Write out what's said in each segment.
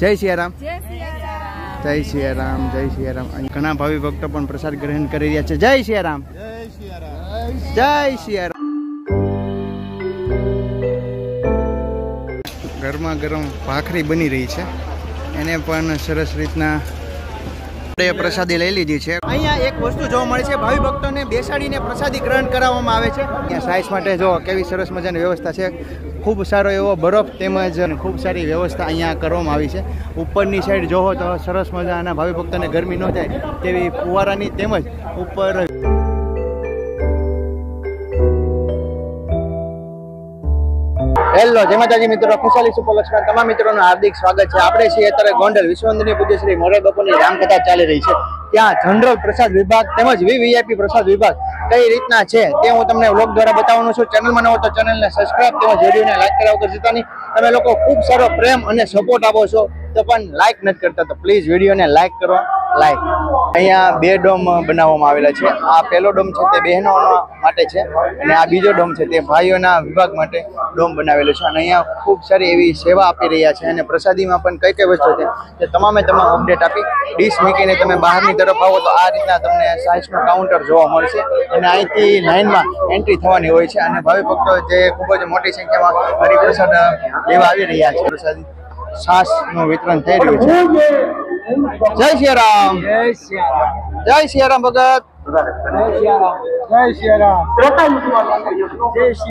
જય સિયારામ, જય સિયારામ, જય સિયારામ. ઘણા ભાવિ ભક્તો પણ પ્રસાદ ગ્રહણ કરી રહ્યા છે. જય સિયારામ, જય સિયારામ. ગરમા ગરમ ભાખરી બની રહી છે, એને પણ સરસ રીતના પ્રસાદી લઈ લીધી છે. અહીંયા એક વસ્તુ જોવા મળે છે, ભાવિ ભક્તોને બેસાડીને પ્રસાદી ગ્રહણ કરાવવામાં આવે છે. અહીંયા સાઈઝ માટે જો કેવી સરસ મજાની વ્યવસ્થા છે. ખૂબ સારો એવો બરફ તેમજ ખૂબ સારી વ્યવસ્થા અહીંયા કરવામાં આવી છે. ઉપરની સાઈડ જોવો તો સરસ મજાના ભાવિ ભક્તોને ગરમી ન થાય તેવી ફુવારાની તેમજ ઉપર હેલો જય માતાજી મિત્રો, ખુશાલી સુપરલક્ષ્મી તમામ મિત્રોનું હાર્દિક સ્વાગત છે. આપણે છીએ અત્યારે ગોંડલ વિશ્વવંદનીય પૂજ્ય શ્રી મોરારી બાપુની રામકથા ચાલી રહી છે. ત્યાં જનરલ પ્રસાદ વિભાગ તેમજ વીવીઆઈપી પ્રસાદ વિભાગ કઈ રીતના છે તે હું તમને વ્લોગ દ્વારા બતાવવાનો છું. ચેનલમાં નવો તો ચેનલને સબસ્ક્રાઇબ તેમજ વિડીયોને લાઈક કરવા વગર જતા નહીં. તમે લોકો ખૂબ સારો પ્રેમ અને સપોર્ટ આપો છો તો પણ લાઈક નથી કરતા, તો પ્લીઝ વિડીયોને લાઈક કરો. લાઈક અહીંયા બે ડોમ બનાવવામાં આવેલા છે. આ પહેલો ડોમ છે તે બહેનો માટે છે અને આ બીજો ડોમ છે તે ભાઈઓના વિભાગ માટે ડોમ બનાવેલો છે. અને અહીંયા ખૂબ સારી એવી સેવા આપી રહ્યા છે અને પ્રસાદીમાં પણ કઈ કઈ વસ્તુ છે તે તમામે તમામ અપડેટ આપી ડીશ મૂકીને તમે બહારની તરફ આવો તો આ રીતના તમને સાઈઝનું કાઉન્ટર જોવા મળશે અને અહીંથી લાઈનમાં એન્ટ્રી થવાની હોય છે. અને ભાવિ ભક્તો જે ખૂબ જ મોટી સંખ્યામાં હરિપ્રસાદ લેવા આવી રહ્યા છે. પ્રસાદી છાસનું વિતરણ થઈ રહ્યું છે. જય સિયારામ, જય સિયારામ ભગત,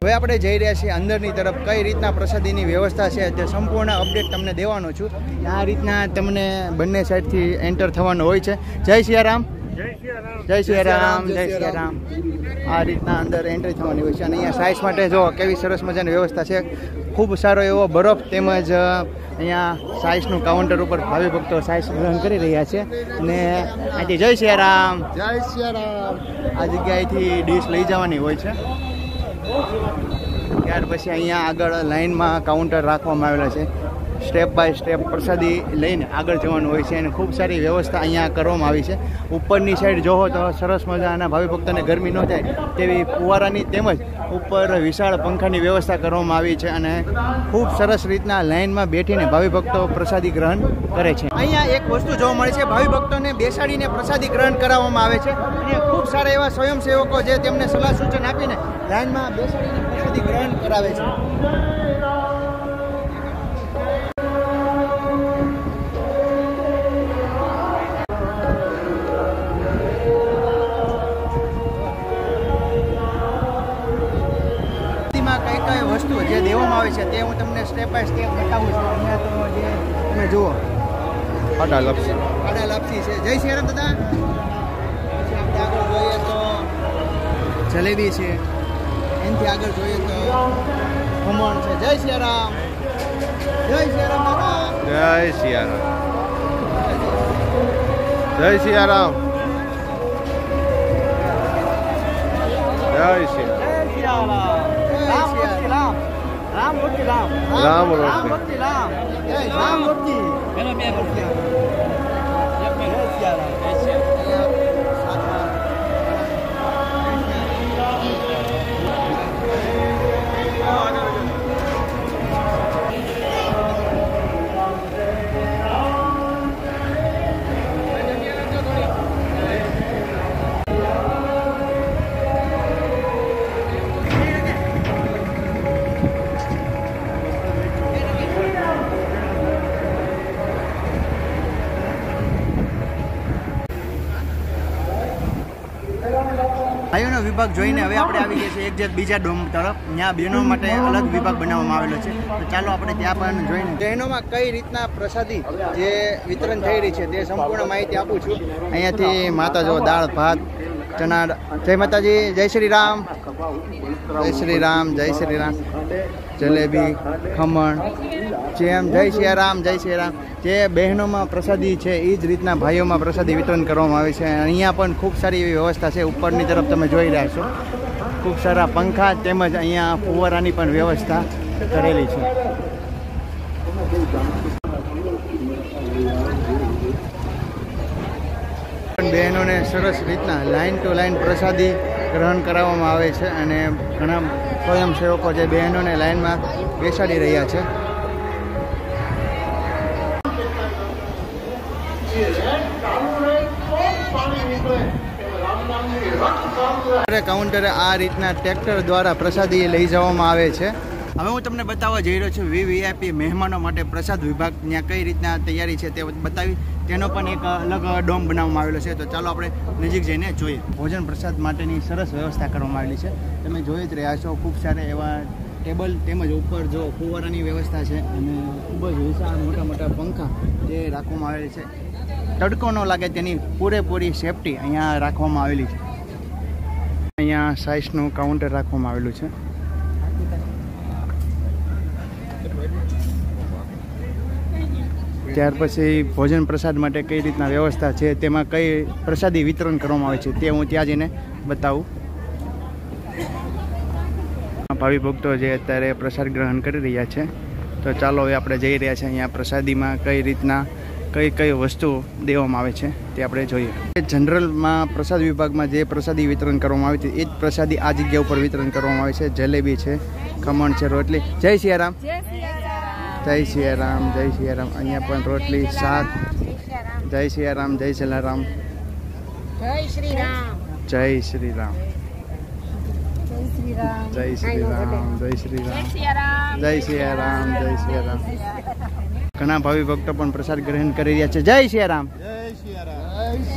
હવે આપણે જઈ રહ્યા છીએ અંદરની તરફ. કઈ રીતના પ્રસાદીની વ્યવસ્થા છે તે સંપૂર્ણ અપડેટ તમને દેવાનો છું. આ રીતના તમને બંને સાઈડથી એન્ટર થવાનું હોય છે. જય સિયારામ, જય સિયારામ, જય સિયારામ. આ રીતના અંદર એન્ટ્રી થવાની હોય છે. અને અહીંયા સાઈઝ માટે જો કેવી સરસ મજાની વ્યવસ્થા છે. ખૂબ સારો એવો બરફ તેમજ અહીંયા સાઈઝનું કાઉન્ટર ઉપર ભાવિ ભક્તો સાઈઝ ગ્રહણ કરી રહ્યા છે. અને અહીંથી જય સિયારામ, જય સિયારામ આ જગ્યાએથી ડીશ લઈ જવાની હોય છે. ત્યાર પછી અહીંયા આગળ લાઈનમાં કાઉન્ટર રાખવામાં આવેલા છે. સ્ટેપ બાય સ્ટેપ પ્રસાદી લઈને આગળ જવાનું હોય છે અને ખૂબ સારી વ્યવસ્થા અહીંયા કરવામાં આવી છે. ઉપરની સાઈડ જોવો તો સરસ મજાના ભાવિ ભક્તોને ગરમી ન થાય તેવી ફુવારાની તેમજ ઉપર વિશાળ પંખાની વ્યવસ્થા કરવામાં આવી છે અને ખૂબ સરસ રીતના લાઈનમાં બેઠીને ભાવિ ભક્તો પ્રસાદી ગ્રહણ કરે છે. અહીંયા એક વસ્તુ જોવા મળે છે, ભાવિ ભક્તોને બેસાડીને પ્રસાદી ગ્રહણ કરાવવામાં આવે છે અને ખૂબ સારા એવા સ્વયંસેવકો જે તેમને સલાહ સૂચન આપીને લાઈનમાં બેસાડીને પ્રસાદી ગ્રહણ કરાવે છે. વસ્તુ જે દેવામાં આવે છે તે હું તમને સ્ટેપ બાય સ્ટેપ બતાવું છું. અહીંયા તો જે તમે જુઓ ખાડા લાપસી છે. જય સિયારામ દાદા. પછી આપણે આગળ જોઈએ તો જલેબી છે, એનાથી આગળ જોઈએ તો ખમણ છે. જય સિયારામ, જય સિયારામ દાદા, જય સિયારામ, જય સિયારામ, જય સિયારામ. રામ મૂર્તિ, રામ રામ મૂર્તિ, રામ રામ મૂર્તિ. ભાઈઓનો વિભાગ જોઈને હવે આપણે આવી ગયા છીએ એક્ઝેક્ટ બીજા ડોમ તરફ. ત્યાં બહેનો માટે અલગ વિભાગ બનાવવામાં આવેલો છે. તો ચાલો આપણે ત્યાં પણ જોઈને બહેનોમાં કઈ રીતના પ્રસાદી જે વિતરણ થઈ રહી છે તે સંપૂર્ણ માહિતી આપું છું. અહીંયાથી માતા જો દાળ ભાત ચણા. જય માતાજી, જય શ્રી રામ, જય શ્રી રામ, જય શ્રી રામ. જલેબી, ખમણ, જેમ જય સિયારામ, જય સિયારામ. જે બહેનોમાં પ્રસાદી છે એ જ રીતના ભાઈઓમાં પ્રસાદી વિતરણ કરવામાં આવે છે. અહીંયા પણ ખૂબ સારી એવી વ્યવસ્થા છે. ઉપરની તરફ તમે જોઈ રહ્યા છો ખૂબ સારા પંખા તેમજ અહીંયા ફુવારાની પણ વ્યવસ્થા કરેલી છે. બહેનોને સરસ રીતના લાઈન ટુ લાઈન પ્રસાદી ગ્રહણ કરાવવામાં આવે છે અને ઘણા સ્વયંસેવકો જે બહેનોને લાઈનમાં બેસાડી રહ્યા છે. કાઉન્ટરે આ રીતના ટ્રેક્ટર દ્વારા પ્રસાદી લઈ જવામાં આવે છે. હવે હું તમને બતાવવા જઈ રહ્યો છું વીવીઆઈપી મહેમાનો માટે પ્રસાદ વિભાગ ત્યાં કઈ રીતના તૈયારી છે તે બતાવી. તેનો પણ એક અલગ ડોમ બનાવવામાં આવેલો છે. તો ચાલો આપણે નજીક જઈને જોઈએ. ભોજન પ્રસાદ માટેની સરસ વ્યવસ્થા કરવામાં આવેલી છે. તમે જોઈ જ રહ્યા છો ખૂબ સારા એવા ટેબલ તેમજ ઉપર જો ફુવારાની વ્યવસ્થા છે અને ખૂબ જ વિશાળ મોટા મોટા પંખા જે રાખવામાં આવેલી છે. તડકો ન લાગે તેની પૂરેપૂરી સેફટી અહીંયા રાખવામાં આવેલી છે. અહીંયા સાઇઝનું કાઉન્ટર રાખવામાં આવેલું છે. ત્યાર પછી ભોજન પ્રસાદ માટે કઈ રીતના વ્યવસ્થા છે, તેમાં કઈ પ્રસાદી વિતરણ કરવામાં આવે છે તે હું ત્યાં જઈને બતાવું. ભાવિ ભક્તો જે અત્યારે પ્રસાદ ગ્રહણ કરી રહ્યા છે. તો ચાલો હવે આપણે જઈ રહ્યા છીએ અહીંયા પ્રસાદીમાં કઈ રીતના કઈ કઈ વસ્તુઓ દેવામાં આવે છે તે આપણે જોઈએ. જનરલમાં પ્રસાદ વિભાગમાં જે પ્રસાદી વિતરણ કરવામાં આવે છે એ જ પ્રસાદી આ જગ્યા ઉપર વિતરણ કરવામાં આવે છે. જલેબી છે, ખમણ છે, રોટલી. જય સિયારામ, જય સિયારામ, જય સિયારામ. અહીંયા પણ રોટલી, શાક. જય સિયારામ, જય જલારામ, જય શ્રી રામ, જય શ્રી રામ, જય શ્રી રામ, જય શ્રી રામ, જય સિયારામ, જય સિયારામ. ઘણા ભાવિ ભક્તો પણ પ્રસાદ ગ્રહણ કરી રહ્યા છે. જય સિયારામ, જય સિયારામ,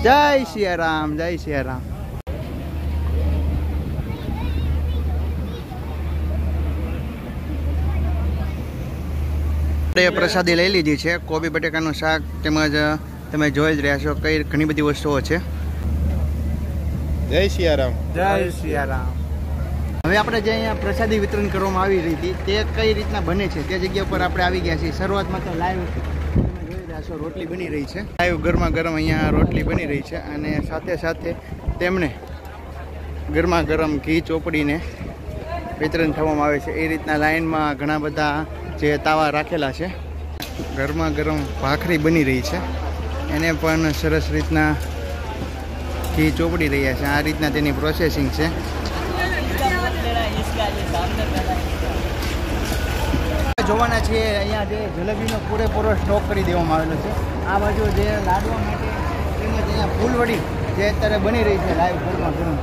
જય સિયારામ, જય સિયારામ. પ્રસાદી લઈ લીધી છે. કોબી બટેકાનું શાક તેમજ તમે જોઈ જ રહ્યા છો કઈ ઘણી બધી વસ્તુઓ છે. જય સિયારામ, જય સિયારામ. હવે આપણે જે અહીંયા પ્રસાદી વિતરણ કરવામાં આવી રહી હતી તે કઈ રીતના બને છે તે જગ્યા ઉપર આપણે આવી ગયા છીએ. શરૂઆતમાં તો લાઈવ તમે જોઈ રહ્યા છો રોટલી બની રહી છે. લાઈવ ગરમા ગરમ અહીંયા રોટલી બની રહી છે અને સાથે સાથે તેમણે ગરમા ગરમ ઘી ચોપડીને વિતરણ થવામાં આવે છે. એ રીતના લાઈનમાં ઘણા બધા જે તાવા રાખેલા છે. ગરમા ગરમ ભાખરી બની રહી છે, એને પણ સરસ રીતના ઘી ચોપડી રહ્યા છે. આ રીતના તેની પ્રોસેસિંગ છે. જોવાના છીએ અહીંયા જે જલેબીનો પૂરેપૂરો સ્ટોક કરી દેવામાં આવેલો છે. આ બાજુ જે લાડવા માટે તેમજ અહીંયા ફૂલવડી જે અત્યારે બની રહી છે લાઈવ ગરમા ગરમ.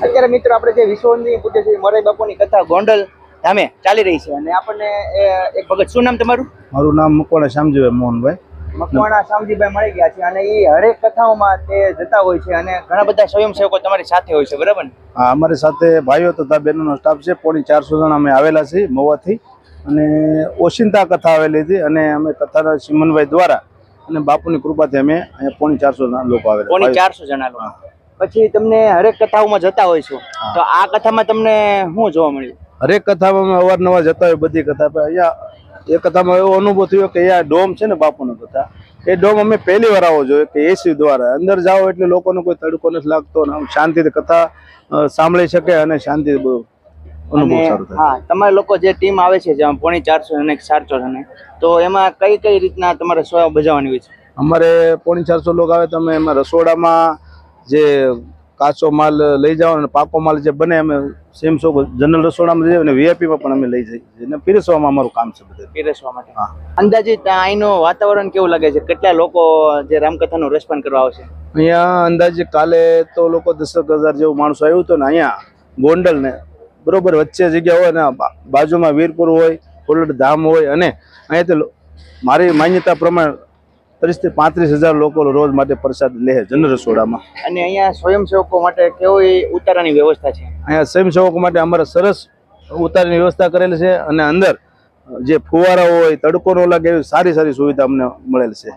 અત્યારે મિત્રો આપણે જે વિશ્વની પૂજ્ય શ્રી મોરારી બાપુની કથા ગોંડલ ધામે ચાલી રહી છે અને આપણને એક ભગત, શું નામ તમારું? મારું નામ મકવાણા શામજીભાઈ મોહનભાઈ. મકવાણા શામજીભાઈ મળી ગયા છે અને એ હરેક કથાઓમાં તે જતા હોય છે અને ઘણા બધા સ્વયંસેવકો તમારી સાથે હોય છે, બરાબર ને? હા, અમારી સાથે ભાઈઓ તથા બહેનોનો સ્ટાફ છે. 450 જણા અમે આવેલા છીએ મહુવાથી અને ઓશિંતા કથા આવેલી હતી અને અમે કથાના સિમનભાઈ દ્વારા અને બાપુની કૃપાથી અમે અહીંયા 450 જણા લોકો આવેલા. 450 જણા લોકો. પછી તમને હરેક કથાઓમાં જતા હોય છો, તો આ કથામાં તમને શું જોવા મળ્યું? હરેક કથામાં અમે અવારનવાર જતા હોય બધી કથા. અહીંયા એ કથામાં એવો અનુભવ થયો કે અહીંયા ડોમ છે ને બાપુની કથા, એ ડોમ અમે પહેલી વાર આવો જોઈએ કે એસી દ્વારા અંદર જાઓ એટલે લોકોને કોઈ તડકો નથી લાગતો અને શાંતિથી કથા સાંભળી શકે અને શાંતિ અનુભવ સારો થાય. હા, તમારા લોકો જે ટીમ આવે છે જેમાં 450 અને 400 જણા, તો એમાં કઈ કઈ રીતના તમારે સેવા બજાવવાની હોય છે? અમારે 450 લોકો આવે તો અમે એમાં રસોડામાં જે કાચો માલ લઈ જાઓ અને પાકો માલ જે બને અમે સેમસો જનરલ રસોડામાં લઈ અને વીઆઈપીમાં પણ અમે લઈ જઈએ અને પીરસવામાં અમારું કામ છે બધું. પીરસવા માટે. હા. અંદાજિત અહીંનું વાતાવરણ કેવું લાગે છે? કેટલા લોકો જે રામકથાનું રસપાન કરવા આવશે? અહીંયા અંદાજે કાલે તો લોકો 10,000 જેવું માણસો આવ્યું હતું ને અહીંયા ગોંડલ ને બરોબર વચ્ચે જગ્યા હોય ને બાજુમાં વીરપુર હોય, કોલડ ધામ હોય અને અહીંયાથી મારી માન્યતા પ્રમાણે 30 થી 35,000 લોકો રોજ માટે પ્રસાદ લે જનરલ રસોડામાં. અને અહીંયા સ્વયંસેવકો માટે કેવી ઉતારાની વ્યવસ્થા છે? અહીંયા સ્વયંસેવકો માટે અમારે સરસ ઉતારાની વ્યવસ્થા કરેલી છે અને અંદર જે ફુવારા હોય, તડકો ન લાગે એવી સારી સારી સુવિધા અમને મળેલ છે.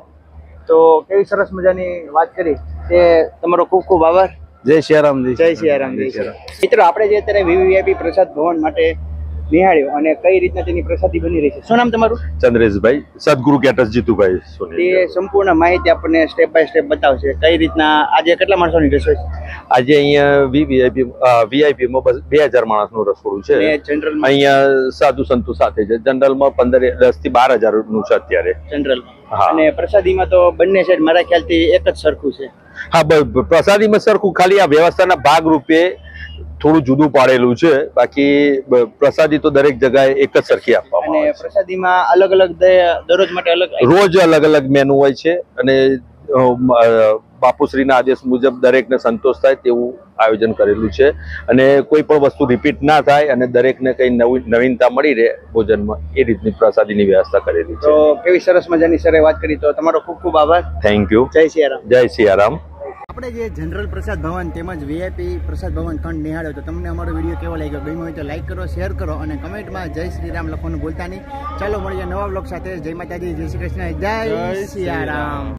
તો કેવી સરસ મજાની વાત કરી તે તમારો ખૂબ ખૂબ આભાર. જય સિયારામજી. જય સિયારામ. જય સિયારામ. મિત્રો આપણે જે અત્યારે વીવીઆઈપી પ્રસાદ ભવન માટે નિહાળ્યો અને કઈ રીતના તેની પ્રસાદી બની રહી છે. શું નામ તમારું? ચંદ્રેશભાઈ, સદગુરુ કેટર્સ જીતુભાઈ સોની. તે સંપૂર્ણ માહિતી આપણને સ્ટેપ બાય સ્ટેપ બતાવશે કઈ રીતના આજે કેટલા માણસોની રસોઈ છે. આજે અહીંયા વીઆઈપીમાં બસ 2000 માણસનું રસોડું છે. અને જનરલ અહીંયા સાધુ સંતો સાથે છે. જનરલમાં 10 થી 12,000 નું છે અત્યારે જનરલ. હા. અને પ્રસાદીમાં તો બંને સાઈડ મારા ખ્યાલથી એક જ સરખું છે. હા, પ્રસાદીમાં સરખું, ખાલી આ વ્યવસ્થાના ભાગ રૂપે થોડું જુદું પાડેલું છે. બાકી પ્રસાદી તો દરેક જગ્યાએ એક જ સરખી આપવામાં આવે અને છે. પ્રસાદીમાં અલગ અલગ દરરોજ માટે અલગ રોજ અલગ અલગ મેનુ હોય છે અને બાપુશ્રીના આદેશ મુજબ દરેકને સંતોષ થાય તેવું આયોજન કરેલું છે અને કોઈ પણ વસ્તુ રિપીટ ના થાય અને દરેકને કઈ નવીનતા મળી રહે ભોજનમાં એ રીતની પ્રસાદીની વ્યવસ્થા કરેલી છે. તો કેવી સરસ મજાની સરે વાત કરી. તો તમારો ખૂબ ખૂબ આભાર. Thank you. જય સિયારામ. જય સિયારામ. આપણે જે જનરલ પ્રસાદ ભવન તેમજ વીઆઈપી પ્રસાદ ભવન ખંડ નિહાળ્યો તો તમને અમારો વિડીયો કેવો લાગ્યો, ગમ્યો હોય તો લાઈક કરો, શેર કરો અને કમેન્ટમાં જય શ્રી રામ લખવાનું ભૂલતા નહીં. ચાલો મળીએ નવા બ્લોગ સાથે. જય માતાજી, જય શ્રી કૃષ્ણ, જય સિયારામ.